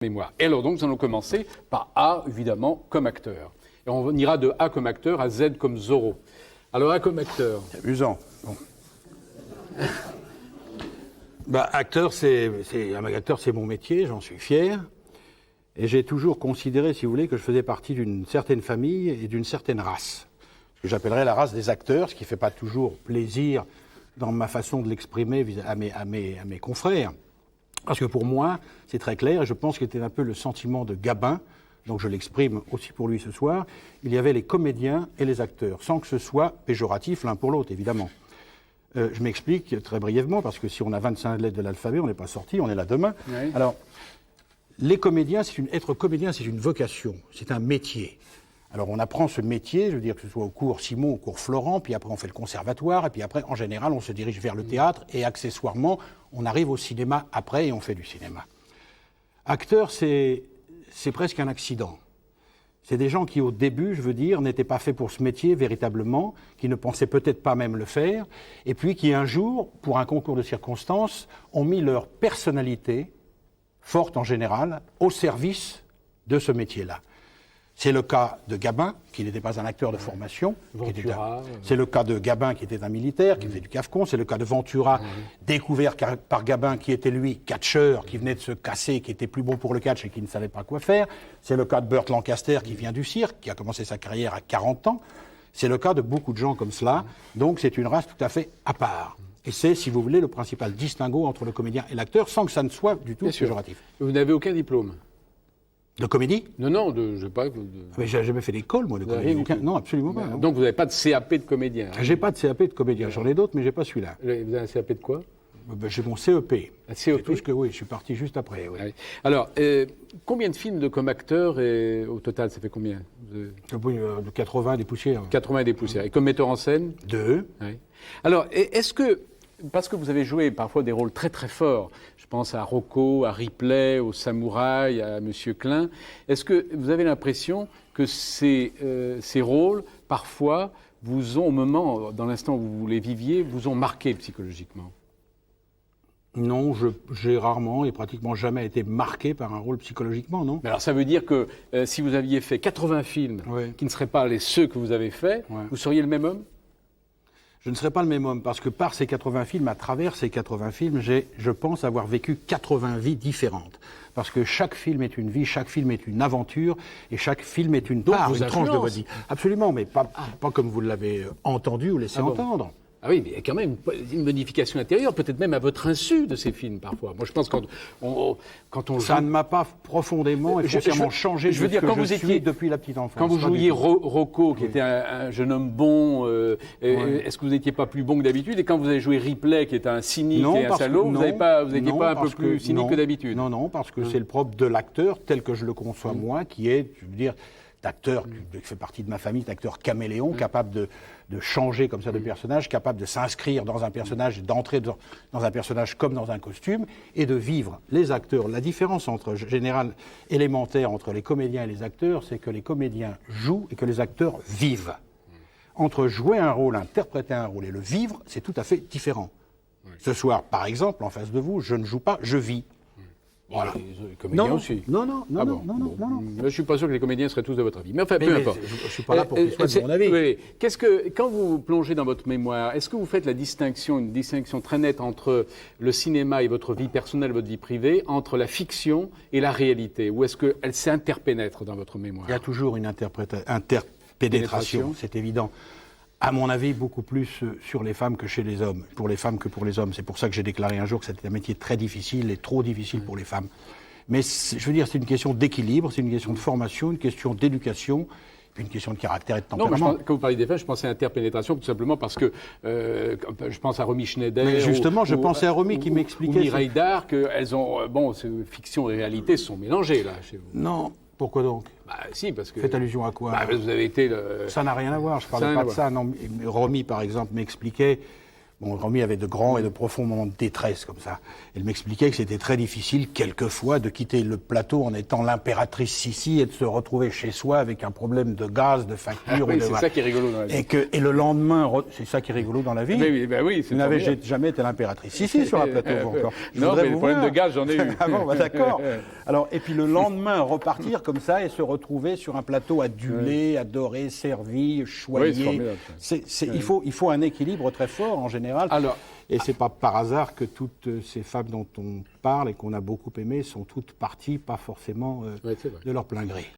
mémoire. Et alors donc nous allons commencer par A, évidemment, comme acteur. Et on ira de A comme acteur à Z comme Zorro. Alors A comme acteur. C'est amusant. Bon. Acteur, c'est mon métier, j'en suis fier. Et j'ai toujours considéré, si vous voulez, que je faisais partie d'une certaine famille et d'une certaine race. Ce que j'appellerais la race des acteurs, ce qui ne fait pas toujours plaisir dans ma façon de l'exprimer à mes confrères. Parce que pour moi, c'est très clair, et je pense que c'était un peu le sentiment de Gabin, donc je l'exprime aussi pour lui ce soir. Il y avait les comédiens et les acteurs, sans que ce soit péjoratif l'un pour l'autre, évidemment. Je m'explique très brièvement, parce que si on a 25 lettres de l'alphabet, on n'est pas sorti, on est là demain. Oui. Alors, les comédiens, être comédien, c'est une vocation, c'est un métier. Alors on apprend ce métier, je veux dire que ce soit au cours Simon, au cours Florent, puis après on fait le conservatoire, et puis après, en général, on se dirige vers le théâtre, et accessoirement, on arrive au cinéma après, et on fait du cinéma. Acteur, c'est presque un accident. C'est des gens qui, au début, je veux dire, n'étaient pas faits pour ce métier véritablement, qui ne pensaient peut-être pas même le faire, et puis qui un jour, pour un concours de circonstances, ont mis leur personnalité, forte en général, au service de ce métier-là. C'est le cas de Gabin, qui n'était pas un acteur de formation. C'est le cas de Gabin, qui était un militaire, qui faisait du cafecon. C'est le cas de Ventura, découvert par Gabin, qui était lui, catcheur, qui venait de se casser, qui était plus bon pour le catch et qui ne savait pas quoi faire. C'est le cas de Burt Lancaster, qui vient du cirque, qui a commencé sa carrière à 40 ans. C'est le cas de beaucoup de gens comme cela. Donc c'est une race tout à fait à part. Et c'est, si vous voulez, le principal distinguo entre le comédien et l'acteur, sans que ça ne soit du tout péjoratif. Vous n'avez aucun diplôme? De comédie? Non, je sais pas. Mais j'ai jamais fait d'école, moi, de comédie. Non, absolument pas. Non. Donc vous n'avez pas de CAP de comédien? Hein? J'ai pas de CAP de comédien. J'en ai d'autres, mais j'ai pas celui-là. Vous avez un CAP de quoi? J'ai mon CEP. Un CEP? Tout ce que, oui, je suis parti juste après. Oui. Alors, combien de films comme acteur au total, ça fait combien? De 80 des poussières. 80 des poussières. Et comme metteur en scène? 2. Oui. Alors, est-ce que, parce que vous avez joué parfois des rôles très très forts, je pense à Rocco, à Ripley, au Samouraï, à Monsieur Klein, est-ce que vous avez l'impression que ces rôles, parfois, vous ont, au moment, dans l'instant où vous les viviez, vous ont marqué psychologiquement? Non, j'ai rarement et pratiquement jamais été marqué par un rôle psychologiquement, non. Mais alors ça veut dire que si vous aviez fait 80 films qui ne seraient pas ceux que vous avez faits, vous seriez le même homme? Je ne serais pas le même homme, parce que par ces 80 films, à travers ces 80 films, je pense avoir vécu 80 vies différentes. Parce que chaque film est une vie, chaque film est une aventure, et chaque film est une part, une tranche de votre vie. Absolument, mais pas comme vous l'avez entendu ou laissé entendre. Ah oui, mais il y a quand même une modification intérieure, peut-être même à votre insu de ces films, parfois. Moi, je pense quand on ça ne m'a pas profondément et foncièrement changé. Je veux dire, quand vous étiez depuis la petite enfance. Quand vous jouiez Rocco, qui était un jeune homme bon, est-ce que vous n'étiez pas plus bon que d'habitude? Et quand vous avez joué Ripley, qui est un cynique et un salaud, vous n'étiez pas un peu plus cynique que d'habitude? Non, parce que c'est le propre de l'acteur, tel que je le conçois moi, qui est, je veux dire, d'acteur qui fait partie de ma famille, d'acteur caméléon, capable de changer comme ça de personnage, capable de s'inscrire dans un personnage, d'entrer dans un personnage comme dans un costume, et de vivre. Les acteurs, la différence générale élémentaire entre les comédiens et les acteurs, c'est que les comédiens jouent et que les acteurs vivent. Entre jouer un rôle, interpréter un rôle et le vivre, c'est tout à fait différent. Ce soir, par exemple, en face de vous, je ne joue pas, je vis. Voilà. Les comédiens aussi. Non. Je ne suis pas sûr que les comédiens seraient tous de votre avis. Mais enfin, peu importe. Je ne suis pas là pour qu'ils soient de mon avis. Oui. Quand vous plongez dans votre mémoire, est-ce que vous faites une distinction très nette entre le cinéma et votre vie personnelle, votre vie privée, entre la fiction et la réalité? Ou est-ce qu'elle s'interpénètre dans votre mémoire? Il y a toujours une interpénétration, c'est évident. À mon avis, beaucoup plus sur les femmes que chez les hommes, pour les femmes que pour les hommes. C'est pour ça que j'ai déclaré un jour que c'était un métier très difficile et trop difficile pour les femmes. Mais je veux dire, c'est une question d'équilibre, c'est une question de formation, une question d'éducation, puis une question de caractère et de tempérament. Non, quand vous parlez des femmes, je pensais à interpénétration tout simplement parce que je pense à Romy Schneider. Mais justement, je pensais à Romy qui m'expliquait... Ou Mireille Darc, elles ont... fiction et réalité se sont mélangées, là, chez vous. Non. Pourquoi donc? Si, parce que... Faites allusion à quoi? Vous avez été Ça n'a rien à voir, je ne parlais pas de ça. Non, Romy, par exemple, m'expliquait Bon, Romy avait de grands et de profonds moments de détresse comme ça. Elle m'expliquait que c'était très difficile, quelquefois, de quitter le plateau en étant l'impératrice Sissi et de se retrouver chez soi avec un problème de gaz, de facture. Oui, c'est ça qui est rigolo dans la vie. Et le lendemain, c'est ça qui est rigolo dans la vie. Oui, ben oui, vous n'avez jamais été l'impératrice Sissi sur un plateau, vous, encore. Non, mais le problème de gaz, j'en ai eu. Ah bon, bah, d'accord. Alors, et puis le lendemain, repartir comme ça et se retrouver sur un plateau adulé, adoré, servi, choyé. Oui, il faut un équilibre très fort en général. Alors, et c'est pas par hasard que toutes ces femmes dont on parle et qu'on a beaucoup aimées sont toutes parties, pas forcément de leur plein gré.